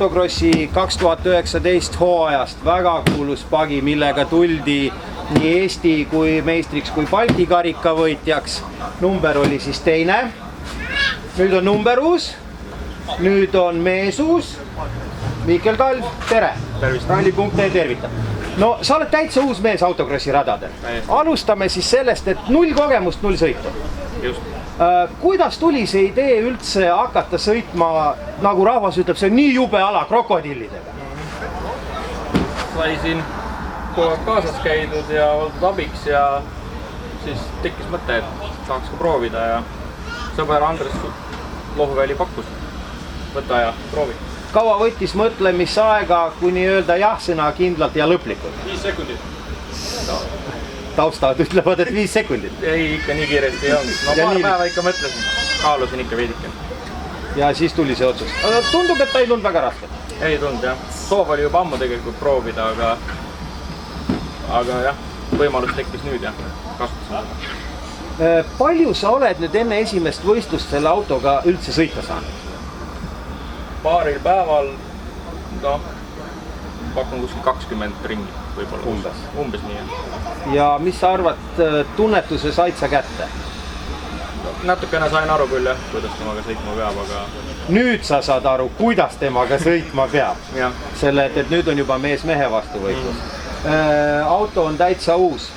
autokrossi 2019 hooajast väga kuulus pagi, millega tuldi nii Eesti kui meistriks kui Balti karika võitjaks. Number oli siis teine. Nüüd on number uus. Nüüd on mees uus. Miikel Talv, tere! Ralli.ee tervitab. No sa oled täitsa uus mees autokrossi radadel. Alustame siis sellest, et 0 kogemust, 0 sõitu. Just. Kuidas tuli see idee üldse hakata sõitma, nagu rahvas ütleb, see on nii jube ala krokodillidega? Sai siin kogu aeg kaasas käidud ja oldud abiks ja siis tekkis mõte, et tahaks ka proovida ja sõber Andres Lohuväli pakkus. Võta ja proovi. Kaua võttis mõtlemisaega, kuni öelda jah-sõna kindlalt ja lõplikult? 5 sekundit. Taustavad ütlevad, et 5 sekundit. Ei, ikka nii kiiresti ei olnud. No paar päeva ikka mõtlesin. Kaalusin ikka veidike. Ja siis tuli see otsus. Tundub, et ta ei tulnud väga raske. Ei tulnud jah. Soov oli juba ammu tegelikult proovida, aga jah, võimalus tekkis nüüd ja kasutasin seda. Palju sa oled nüüd enne esimest võistlust selle autoga üldse sõita saanud? Paaril päeval, pakun kuskil 20 ringi võib-olla. Umbes nii. Ja mis sa arvad, tunnetuse said sa kätte? Natukene sain aru küll jah, kuidas temaga sõitma peab, aga... Nüüd sa saad aru, kuidas temaga sõitma peab. Jah. Selle, et nüüd on juba mees mehe vastu võitlus. Auto on täitsa uus.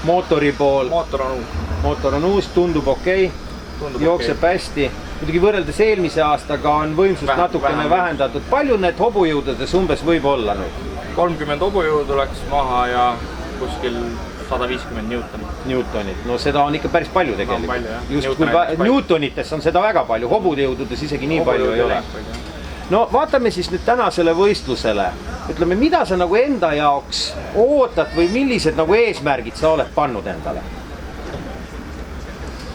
Mootori pool. Mootor on uus, tundub okei. Jookseb hästi. Muidugi võrreldes eelmise aastaga on võimsust natukene vähendatud. Palju need hobujõududes umbes võib olla nüüd? 30 hobujõudu läks maha ja kuskil 150 Newtonit. No seda on ikka päris palju tegelikult. Just kui Newtonites on seda väga palju, hobujõududes isegi nii palju ei ole. No vaatame siis nüüd tänasele võistlusele. Ütleme, mida sa nagu enda jaoks ootad või millised nagu eesmärgid sa oled pannud endale?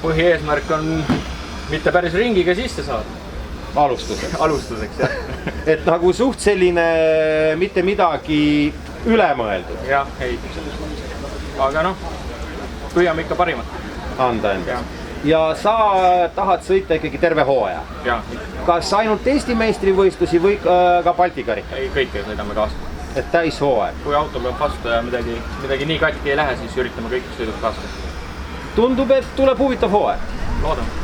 Põhieesmärk on mitte päris ringiga sisse saada. Alustuseks, jah. Et nagu suht selline mitte midagi ülemõeldud. Jah, ei. Aga püüame ikka parimat. Anda enda. Ja sa tahad sõita ikkagi terve hooaja? Jah. Kas ainult Eesti meistrivõistlusi või ka Balti karika? Ei, kõike sõidame kaasa. Et täis hooaeg? Kui auto peab vastu ja midagi nii katki ei lähe, siis üritame kõik sõidud kaasa. Tundub, et tuleb huvitav hooaeg. Loodame.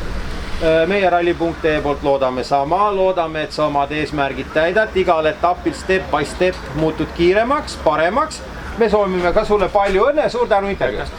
Meie Ralli.ee poolt loodame sama, loodame, et sa omad eesmärgid täidad, igal etapil step by step muutud kiiremaks, paremaks. Me soovime ka sulle palju õnne, suur tänu intervjuust!